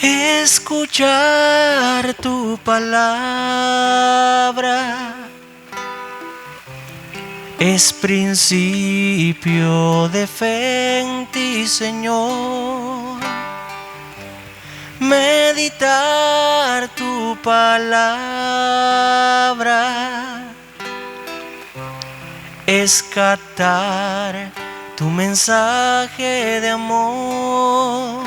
escuchar tu palabra es principio de fe en ti, Señor. Meditar tu palabra es captar tu mensaje de amor.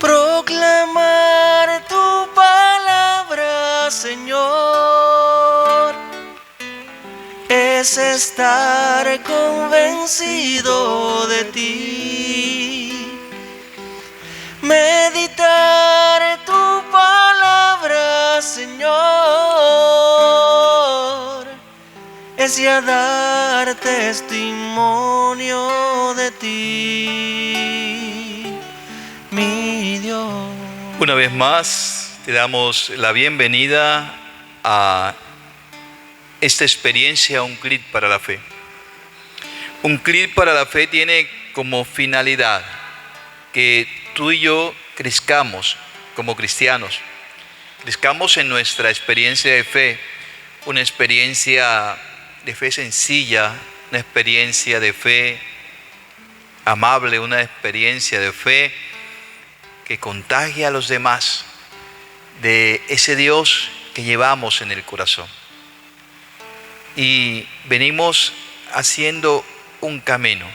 Proclamar tu palabra, Señor, es estar convencido de ti. Meditar tu palabra, Señor, es ya dar testimonio de ti, mi Dios. Una vez más, te damos la bienvenida a esta experiencia, un clic para la fe. Un clic para la fe tiene como finalidad que tú y yo crezcamos como cristianos, crezcamos en nuestra experiencia de fe, una experiencia de fe sencilla, una experiencia de fe amable, una experiencia de fe que contagie a los demás de ese Dios que llevamos en el corazón. Y venimos haciendo un camino,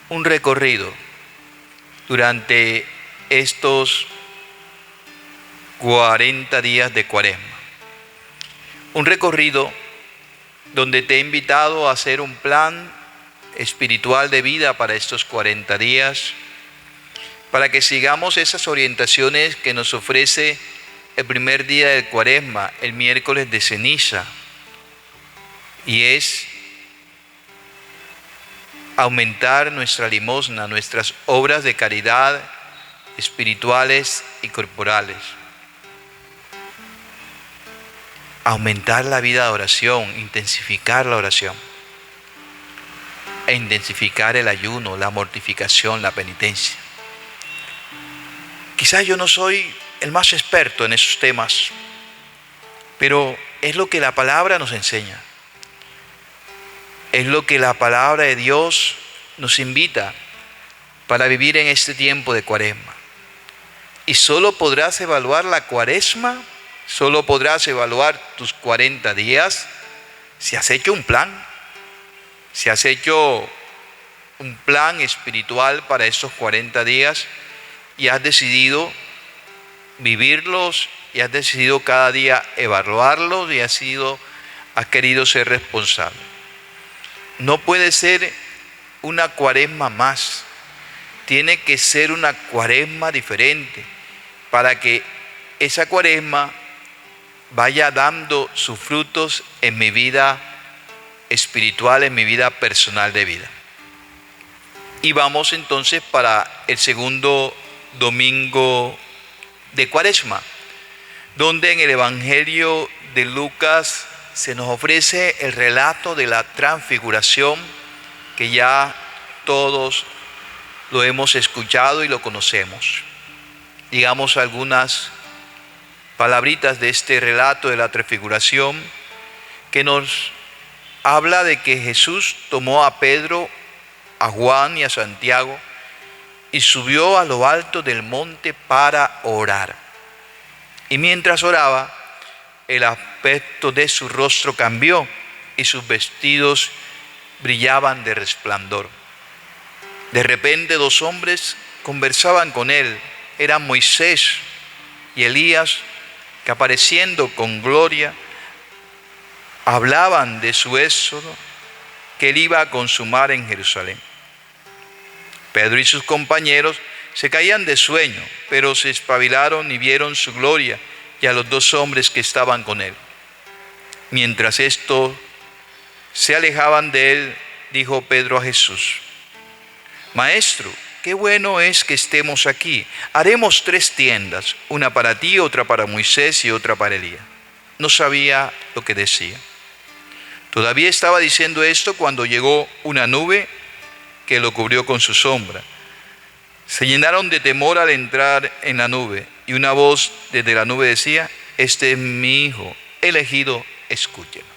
un recorrido durante estos 40 días de Cuaresma. Un recorrido donde te he invitado a hacer un plan espiritual de vida para estos 40 días, para que sigamos esas orientaciones que nos ofrece el primer día del Cuaresma, el miércoles de ceniza, y es aumentar nuestra limosna, nuestras obras de caridad espirituales y corporales. Aumentar la vida de oración, intensificar la oración e intensificar el ayuno, la mortificación, la penitencia. Quizás yo no soy el más experto en esos temas, pero es lo que la palabra nos enseña. Es lo que la palabra de Dios nos invita para vivir en este tiempo de Cuaresma. Y solo podrás evaluar la Cuaresma, solo podrás evaluar tus 40 días si has hecho un plan, si has hecho un plan espiritual para estos 40 días y has decidido vivirlos y has decidido cada día evaluarlos y has querido ser responsable. No puede ser una Cuaresma más, tiene que ser una Cuaresma diferente para que esa Cuaresma vaya dando sus frutos en mi vida espiritual, en mi vida personal de vida. Y vamos entonces para el segundo domingo de Cuaresma, donde en el Evangelio de Lucas se nos ofrece el relato de la transfiguración, que ya todos lo hemos escuchado y lo conocemos. Digamos algunas palabritas de este relato de la transfiguración, que nos habla de que Jesús tomó a Pedro, a Juan y a Santiago y subió a lo alto del monte para orar. Y mientras oraba, el aspecto de su rostro cambió y sus vestidos brillaban de resplandor. De repente 2 hombres conversaban con él, eran Moisés y Elías, que apareciendo con gloria, hablaban de su éxodo que él iba a consumar en Jerusalén. Pedro y sus compañeros se caían de sueño, pero se espabilaron y vieron su gloria y a los 2 hombres que estaban con él. Mientras estos se alejaban de él, dijo Pedro a Jesús: Maestro, qué bueno es que estemos aquí. Haremos 3 tiendas, una para ti, otra para Moisés y otra para Elías. No sabía lo que decía. Todavía estaba diciendo esto cuando llegó una nube que lo cubrió con su sombra. Se llenaron de temor al entrar en la nube, y una voz desde la nube decía: este es mi Hijo elegido, escúchenlo.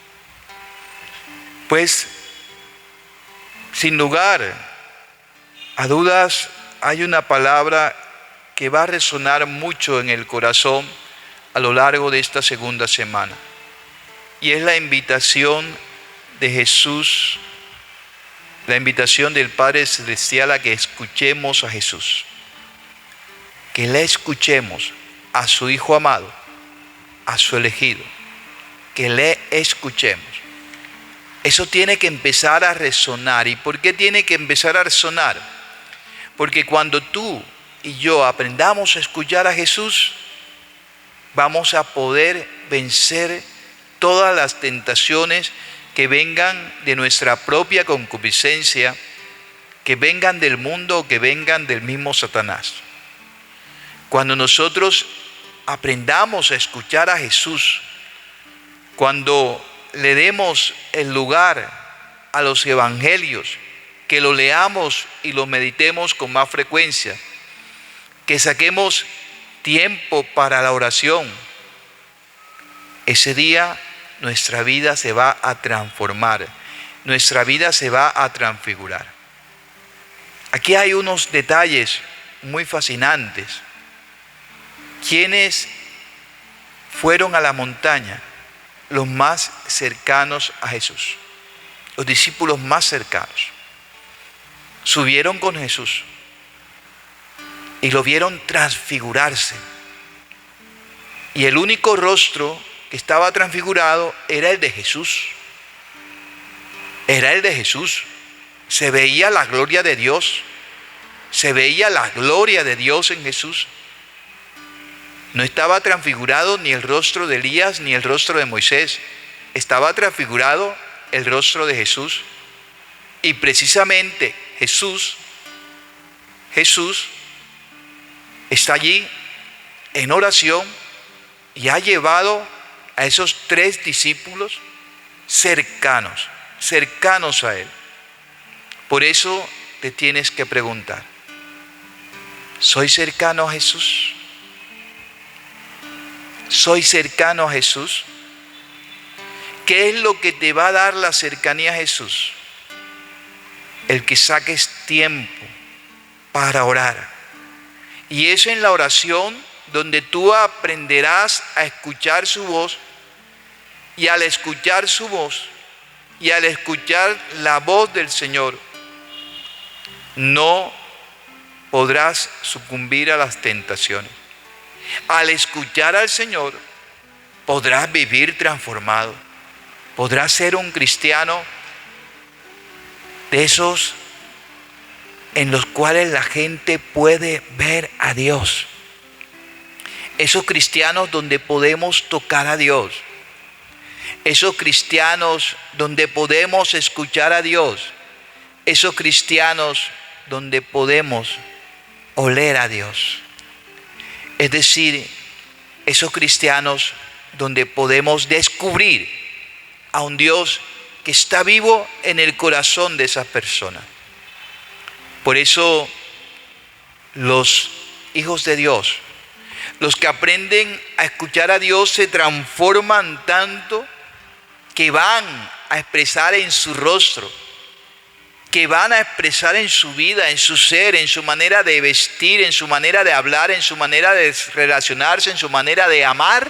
Pues, sin lugar a dudas, hay una palabra que va a resonar mucho en el corazón a lo largo de esta segunda semana, y es la invitación de Jesús, la invitación del Padre Celestial a que escuchemos a Jesús, que le escuchemos a su Hijo amado, a su elegido, que le escuchemos. Eso tiene que empezar a resonar. ¿Y por qué tiene que empezar a resonar? Porque cuando tú y yo aprendamos a escuchar a Jesús, vamos a poder vencer todas las tentaciones que vengan de nuestra propia concupiscencia, que vengan del mundo o que vengan del mismo Satanás. Cuando nosotros aprendamos a escuchar a Jesús, cuando le demos el lugar a los evangelios, que lo leamos y lo meditemos con más frecuencia, que saquemos tiempo para la oración, ese día nuestra vida se va a transformar, nuestra vida se va a transfigurar. Aquí hay unos detalles muy fascinantes. ¿Quiénes fueron a la montaña? Los más cercanos a Jesús, los discípulos más cercanos. Subieron con Jesús y lo vieron transfigurarse. Y el único rostro que estaba transfigurado era el de Jesús. Era el de Jesús. Se veía la gloria de Dios. Se veía la gloria de Dios en Jesús. No estaba transfigurado ni el rostro de Elías ni el rostro de Moisés. Estaba transfigurado el rostro de Jesús. Y precisamente Jesús está allí en oración y ha llevado a esos 3 discípulos cercanos a Él. Por eso te tienes que preguntar: ¿soy cercano a Jesús? ¿Soy cercano a Jesús? ¿Qué es lo que te va a dar la cercanía a Jesús? El que saques tiempo para orar. Y es en la oración donde tú aprenderás a escuchar su voz, y al escuchar su voz y al escuchar la voz del Señor, no podrás sucumbir a las tentaciones. Al escuchar al Señor, podrás vivir transformado. Podrás ser un cristiano de esos en los cuales la gente puede ver a Dios. Esos cristianos donde podemos tocar a Dios. Esos cristianos donde podemos escuchar a Dios. Esos cristianos donde podemos oler a Dios. Es decir, esos cristianos donde podemos descubrir a un Dios que está vivo en el corazón de esas personas. Por eso los hijos de Dios, los que aprenden a escuchar a Dios, se transforman tanto que van a expresar en su rostro, que van a expresar en su vida, en su ser, en su manera de vestir, en su manera de hablar, en su manera de relacionarse, en su manera de amar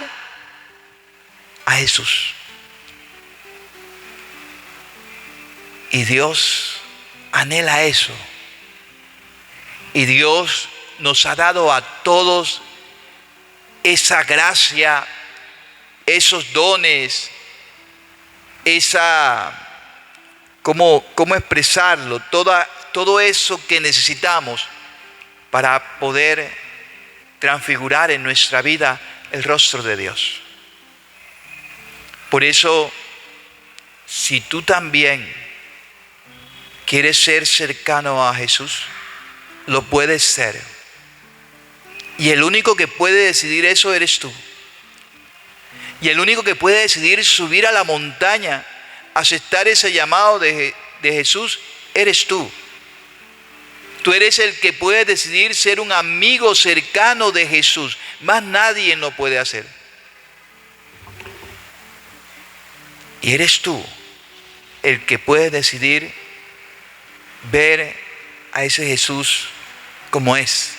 a Jesús. Y Dios anhela eso. Y Dios nos ha dado a todos esa gracia, esos dones, ¿cómo expresarlo? Todo eso que necesitamos para poder transfigurar en nuestra vida el rostro de Dios. Por eso, si tú también quieres ser cercano a Jesús, lo puedes ser. Y el único que puede decidir eso eres tú. Y el único que puede decidir subir a la montaña, aceptar ese llamado de Jesús, eres tú. Tú eres el que puede decidir ser un amigo cercano de Jesús. Más nadie lo puede hacer. Y eres tú el que puede decidir ver a ese Jesús como es.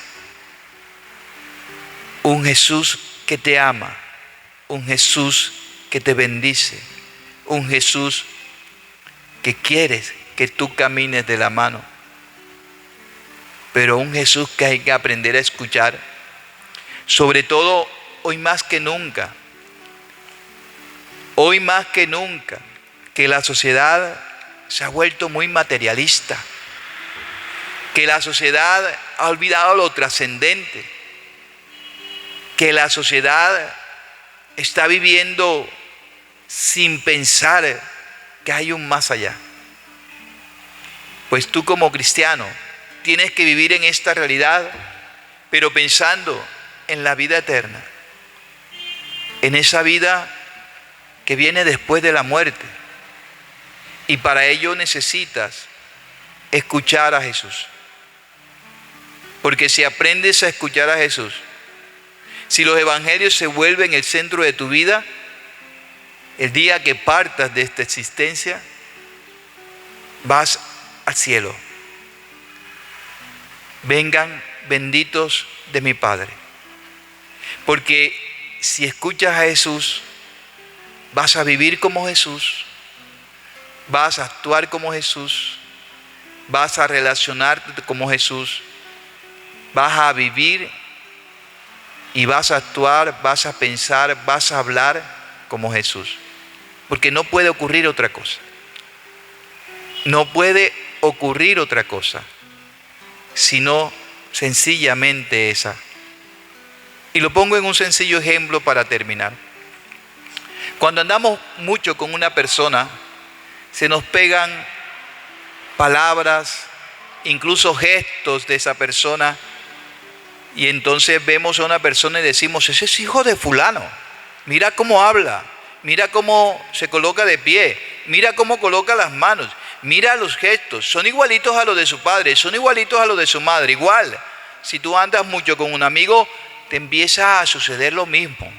Un Jesús que te ama, un Jesús que te bendice, un Jesús que quiere que tú camines de la mano, pero un Jesús que hay que aprender a escuchar, sobre todo hoy más que nunca. Hoy más que nunca, que la sociedad se ha vuelto muy materialista, que la sociedad ha olvidado lo trascendente, que la sociedad está viviendo sin pensar que hay un más allá. Pues tú como cristiano tienes que vivir en esta realidad, pero pensando en la vida eterna, en esa vida que viene después de la muerte. Y para ello necesitas escuchar a Jesús. Porque si aprendes a escuchar a Jesús, si los evangelios se vuelven el centro de tu vida, el día que partas de esta existencia, vas al cielo. Vengan benditos de mi Padre. Porque si escuchas a Jesús, vas a vivir como Jesús, vas a actuar como Jesús, vas a relacionarte como Jesús, vas a vivir y vas a actuar, vas a pensar, vas a hablar como Jesús. Porque no puede ocurrir otra cosa. No puede ocurrir otra cosa, sino sencillamente esa. Y lo pongo en un sencillo ejemplo para terminar. Cuando andamos mucho con una persona, se nos pegan palabras, incluso gestos de esa persona, y entonces vemos a una persona y decimos, ese es hijo de fulano, mira cómo habla, mira cómo se coloca de pie, mira cómo coloca las manos, mira los gestos, son igualitos a los de su padre, son igualitos a los de su madre. Igual, si tú andas mucho con un amigo, te empieza a suceder lo mismo.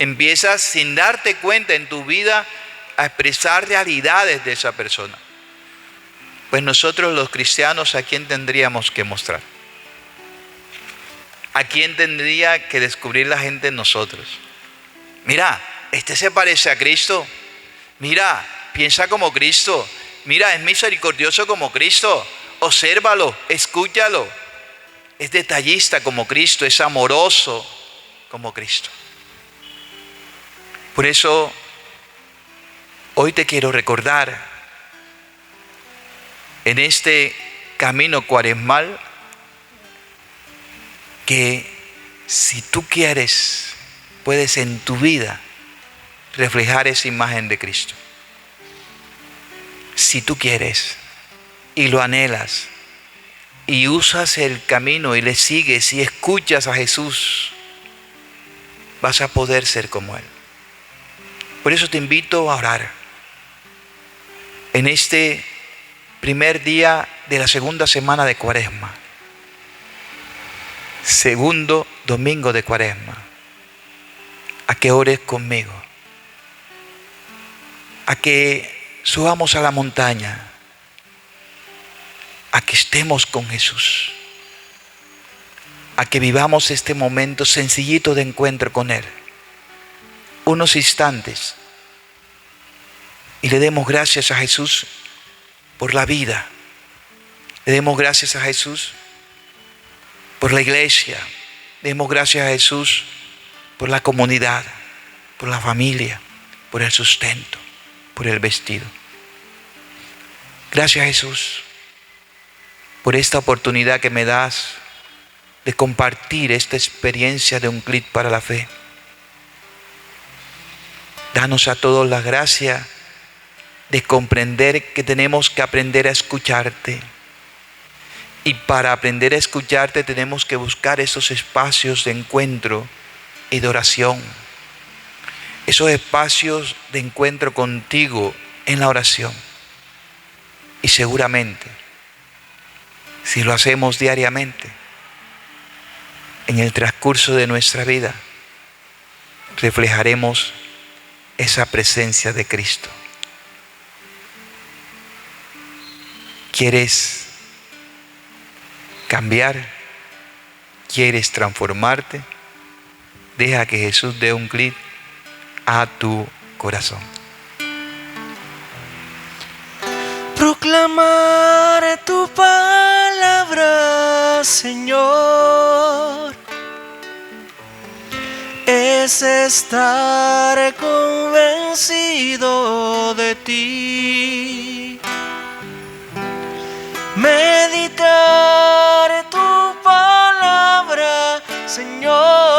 Empiezas sin darte cuenta en tu vida a expresar realidades de esa persona. Pues nosotros los cristianos, ¿a quién tendríamos que mostrar? ¿A quién tendría que descubrir la gente en nosotros? Mira, este se parece a Cristo. Mira, piensa como Cristo. Mira, es misericordioso como Cristo. Obsérvalo, escúchalo. Es detallista como Cristo, es amoroso como Cristo. Por eso, hoy te quiero recordar, en este camino cuaresmal, que si tú quieres, puedes en tu vida reflejar esa imagen de Cristo. Si tú quieres y lo anhelas y usas el camino y le sigues y escuchas a Jesús, vas a poder ser como Él. Por eso te invito a orar en este primer día de la segunda semana de Cuaresma, segundo domingo de Cuaresma, a que ores conmigo, a que subamos a la montaña, a que estemos con Jesús, a que vivamos este momento sencillito de encuentro con Él, unos instantes, y le demos gracias a Jesús por la vida, le demos gracias a Jesús por la iglesia, le demos gracias a Jesús por la comunidad, por la familia, por el sustento, por el vestido. Gracias, Jesús, por esta oportunidad que me das de compartir esta experiencia de un clic para la fe. Danos a todos la gracia de comprender que tenemos que aprender a escucharte. Y para aprender a escucharte tenemos que buscar esos espacios de encuentro y de oración. Esos espacios de encuentro contigo en la oración. Y seguramente si lo hacemos diariamente, en el transcurso de nuestra vida, reflejaremos esa presencia de Cristo. ¿Quieres cambiar? ¿Quieres transformarte? Deja que Jesús dé un clic a tu corazón. Proclamar tu palabra, Señor, es estar convencido de ti. Meditar tu palabra, Señor,